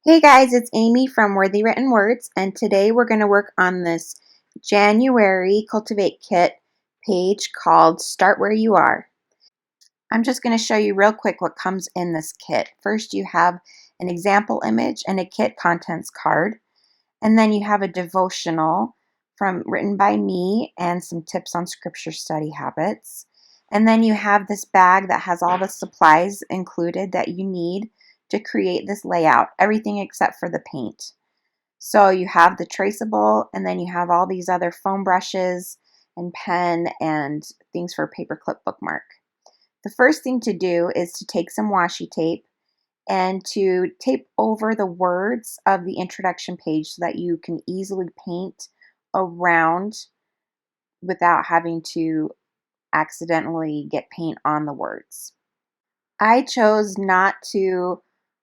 Hey guys, it's Amy from Worthy Written Words, and today we're going to work on this January Cultivate Kit page called Start Where You Are. I'm just going to show you real quick what comes in this kit. First, you have an example image and a kit contents card, and then you have a devotional written by me and some tips on scripture study habits. And then you have this bag that has all the supplies included that you need to create this layout, everything except for the paint. So you have the traceable, and then you have all these other foam brushes and pen and things for a paperclip bookmark. The first thing to do is to take some washi tape and to tape over the words of the introduction page so that you can easily paint around without having to accidentally get paint on the words. I chose not to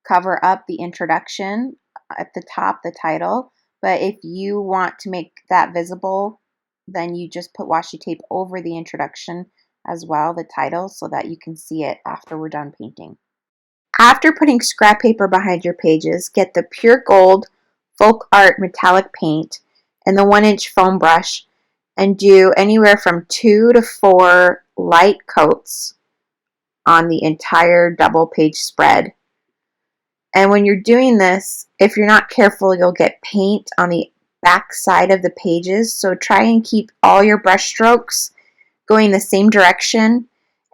cover up the introduction at the top, the title, but if you want to make that visible, then you just put washi tape over the introduction as well, the title, so that you can see it after we're done painting. After putting scrap paper behind your pages, get the pure gold folk art metallic paint and the 1-inch foam brush and do anywhere from 2 to 4 light coats on the entire double page spread. And when you're doing this, if you're not careful, you'll get paint on the back side of the pages. So try and keep all your brush strokes going the same direction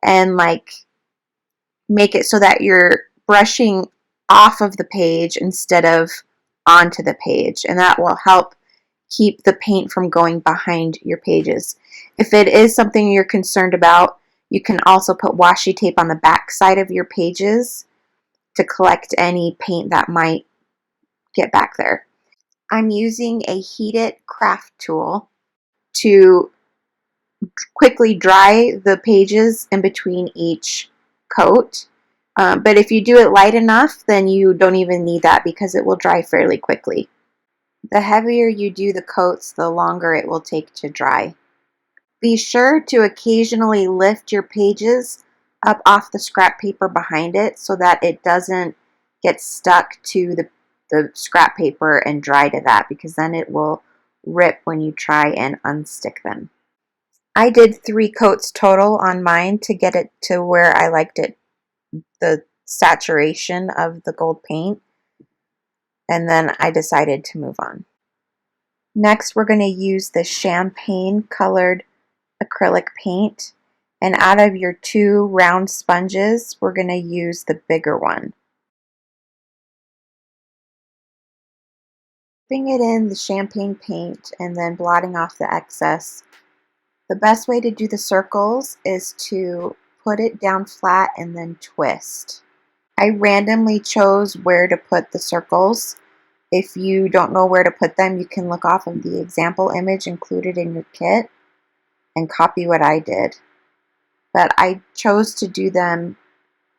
and make it so that you're brushing off of the page instead of onto the page, and that will help keep the paint from going behind your pages. If it is something you're concerned about, you can also put washi tape on the back side of your pages to collect any paint that might get back there. I'm using a heated craft tool to quickly dry the pages in between each coat. But if you do it light enough, then you don't even need that because it will dry fairly quickly. The heavier you do the coats, the longer it will take to dry. Be sure to occasionally lift your pages up off the scrap paper behind it so that it doesn't get stuck to the scrap paper and dry to that, because then it will rip when you try and unstick them. I did 3 coats total on mine to get it to where I liked it, the saturation of the gold paint, and then I decided to move on. Next, we're going to use the champagne colored acrylic paint, and out of your 2 round sponges, we're going to use the bigger one. Dipping it in the champagne paint and then blotting off the excess. The best way to do the circles is to put it down flat and then twist. I randomly chose where to put the circles. If you don't know where to put them, you can look off of the example image included in your kit and copy what I did. But I chose to do them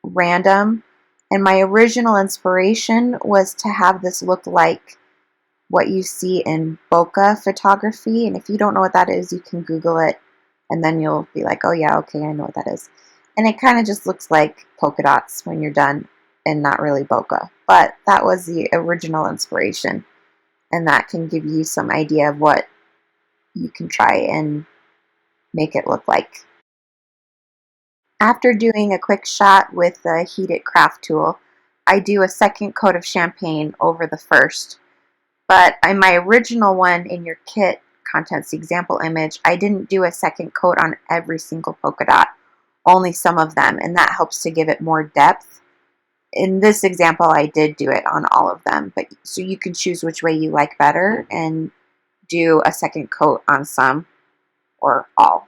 random, and my original inspiration was to have this look like what you see in bokeh photography. And if you don't know what that is, you can Google it, and then you'll be like, oh yeah, okay, I know what that is. And it kind of just looks like polka dots when you're done and not really bokeh. But that was the original inspiration, and that can give you some idea of what you can try and make it look like. After doing a quick shot with the heated craft tool, I do a second coat of champagne over the first. But in my original one in your kit contents example image, I didn't do a second coat on every single polka dot, only some of them, and that helps to give it more depth. In this example, I did do it on all of them, but so you can choose which way you like better and do a second coat on some or all.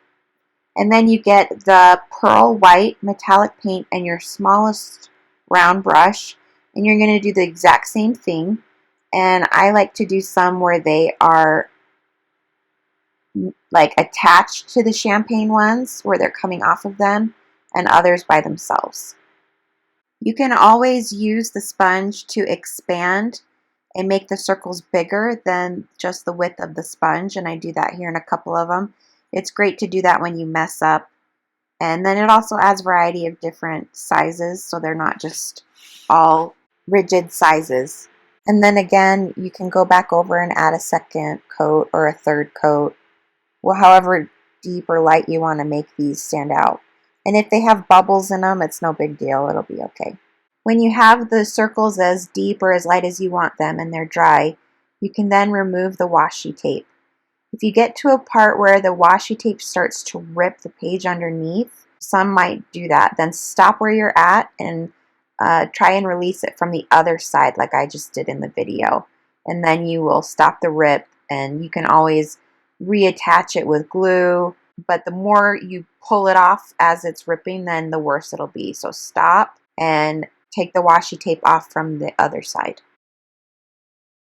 And then you get the pearl white metallic paint and your smallest round brush, and you're going to do the exact same thing. And I like to do some where they are like attached to the champagne ones, where they're coming off of them, and others by themselves. You can always use the sponge to expand and make the circles bigger than just the width of the sponge, and I do that here in a couple of them. It's great to do that when you mess up. And then it also adds variety of different sizes, so they're not just all rigid sizes. And then again, you can go back over and add a second coat or a third coat, well, however deep or light you want to make these stand out. And if they have bubbles in them, it's no big deal, it'll be okay. When you have the circles as deep or as light as you want them and they're dry, you can then remove the washi tape. If you get to a part where the washi tape starts to rip the page underneath, some might do that. Then stop where you're at and try and release it from the other side like I just did in the video. And then you will stop the rip, and you can always reattach it with glue. But the more you pull it off as it's ripping, then the worse it'll be. So stop and take the washi tape off from the other side.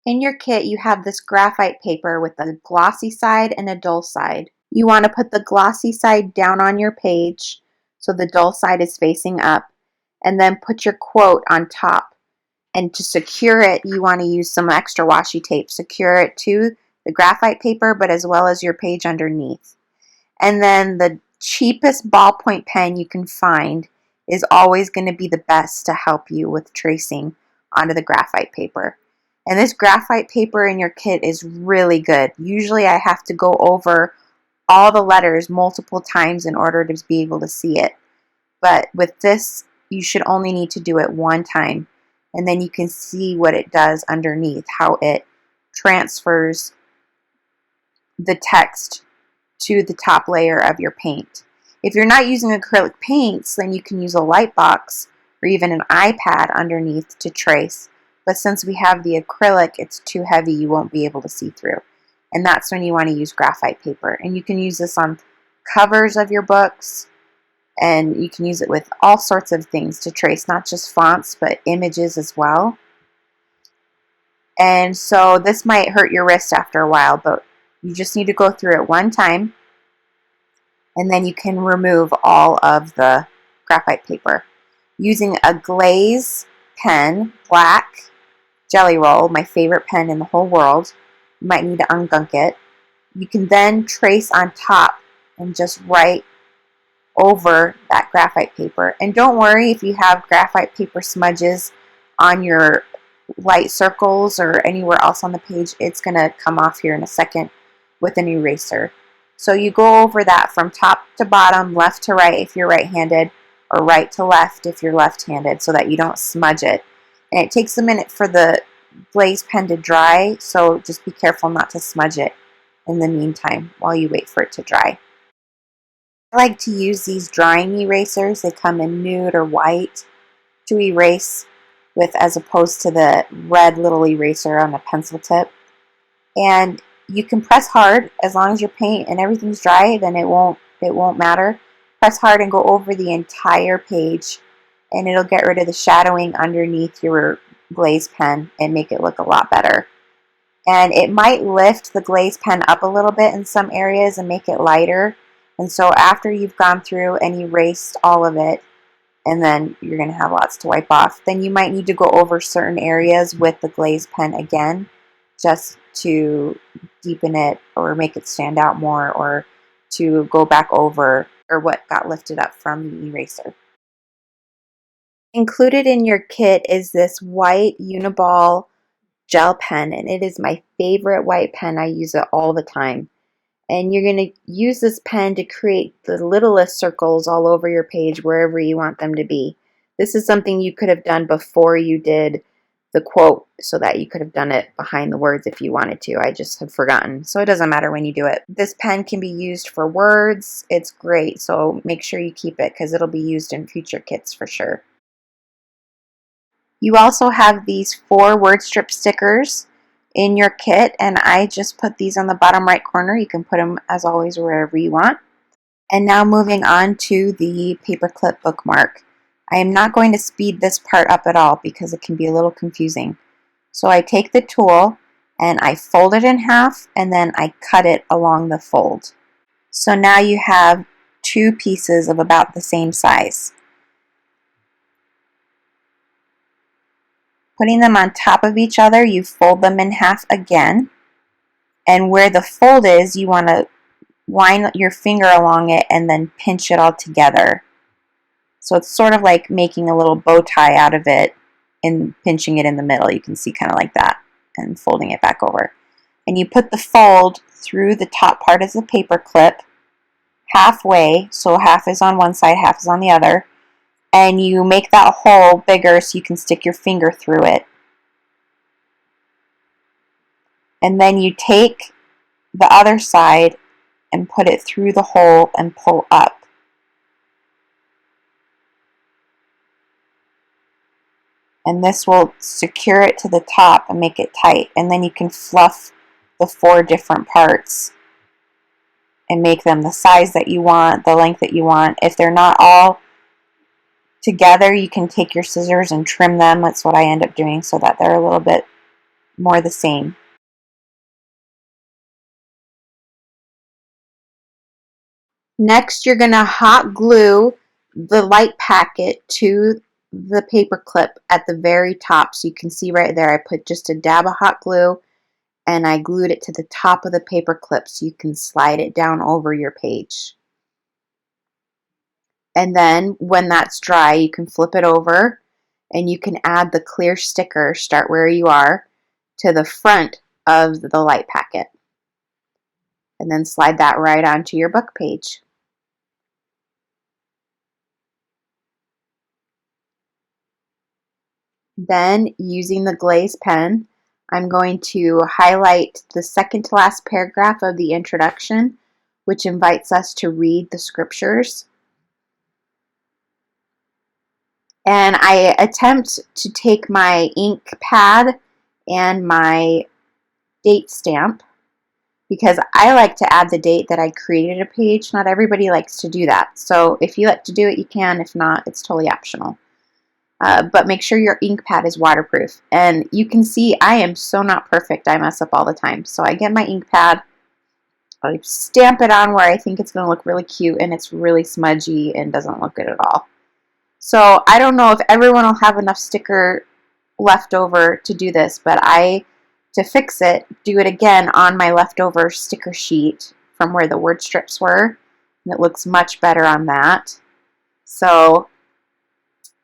In your kit, you have this graphite paper with a glossy side and a dull side. You want to put the glossy side down on your page so the dull side is facing up, and then put your quote on top. And to secure it, you want to use some extra washi tape. Secure it to the graphite paper, but as well as your page underneath. And then the cheapest ballpoint pen you can find is always going to be the best to help you with tracing onto the graphite paper. And this graphite paper in your kit is really good. Usually I have to go over all the letters multiple times in order to be able to see it. But with this, you should only need to do it one time. And then you can see what it does underneath, how it transfers the text to the top layer of your paint. If you're not using acrylic paints, then you can use a light box or even an iPad underneath to trace. But since we have the acrylic, it's too heavy, you won't be able to see through. And that's when you want to use graphite paper. And you can use this on covers of your books, and you can use it with all sorts of things to trace, not just fonts, but images as well. And so this might hurt your wrist after a while, but you just need to go through it one time, and then you can remove all of the graphite paper. Using a glaze pen, black Jelly Roll, my favorite pen in the whole world, you might need to ungunk it. You can then trace on top and just write over that graphite paper. And don't worry if you have graphite paper smudges on your light circles or anywhere else on the page, it's going to come off here in a second with an eraser. So you go over that from top to bottom, left to right if you're right-handed, or right to left if you're left-handed, so that you don't smudge it. And it takes a minute for the glaze pen to dry, so just be careful not to smudge it in the meantime while you wait for it to dry. I like to use these drying erasers. They come in nude or white to erase with, as opposed to the red little eraser on a pencil tip. And you can press hard as long as your paint and everything's dry, then it won't matter. Press hard and go over the entire page, and it'll get rid of the shadowing underneath your glaze pen and make it look a lot better. And it might lift the glaze pen up a little bit in some areas and make it lighter. And so after you've gone through and erased all of it, and then you're going to have lots to wipe off, then you might need to go over certain areas with the glaze pen again, just to deepen it or make it stand out more, or to go back over or what got lifted up from the eraser. Included in your kit is this white Uniball gel pen, and it is my favorite white pen. I use it all the time. And you're going to use this pen to create the littlest circles all over your page wherever you want them to be. This is something you could have done before you did the quote, so that you could have done it behind the words if you wanted to. I just have forgotten, so it doesn't matter when you do it. This pen can be used for words. It's great, so make sure you keep it because it'll be used in future kits for sure. You also have these 4 word strip stickers in your kit, and I just put these on the bottom right corner. You can put them, as always, wherever you want. And now moving on to the paperclip bookmark. I am not going to speed this part up at all because it can be a little confusing. So I take the tool and I fold it in half, and then I cut it along the fold. So now you have 2 pieces of about the same size. Putting them on top of each other, you fold them in half again. And where the fold is, you want to line your finger along it and then pinch it all together. So it's sort of like making a little bow tie out of it in pinching it in the middle. You can see kind of like that, and folding it back over. And you put the fold through the top part of the paper clip halfway, so half is on one side, half is on the other, and you make that hole bigger so you can stick your finger through it. And then you take the other side and put it through the hole and pull up. And this will secure it to the top and make it tight. And then you can fluff the 4 different parts and make them the size that you want, the length that you want. If they're not all together, you can take your scissors and trim them. That's what I end up doing, so that they're a little bit more the same. Next, you're going to hot glue the light packet to the paper clip at the very top. So you can see right there, I put just a dab of hot glue and I glued it to the top of the paper clip so you can slide it down over your page. And then when that's dry, you can flip it over and you can add the clear sticker, Start Where You Are, to the front of the light packet. And then slide that right onto your book page. Then, using the glaze pen, I'm going to highlight the second to last paragraph of the introduction, which invites us to read the scriptures. And I attempt to take my ink pad and my date stamp, because I like to add the date that I created a page. Not everybody likes to do that. So if you like to do it, you can. If not, it's totally optional. But make sure your ink pad is waterproof. And you can see I am so not perfect. I mess up all the time. So I get my ink pad, I stamp it on where I think it's going to look really cute, and it's really smudgy and doesn't look good at all. So I don't know if everyone will have enough sticker left over to do this, but to fix it, do it again on my leftover sticker sheet from where the word strips were, and it looks much better on that. So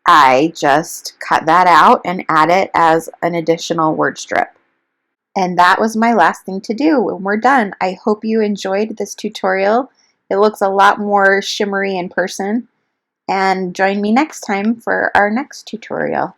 I just cut that out and add it as an additional word strip. And that was my last thing to do when we're done. I hope you enjoyed this tutorial. It looks a lot more shimmery in person. And join me next time for our next tutorial.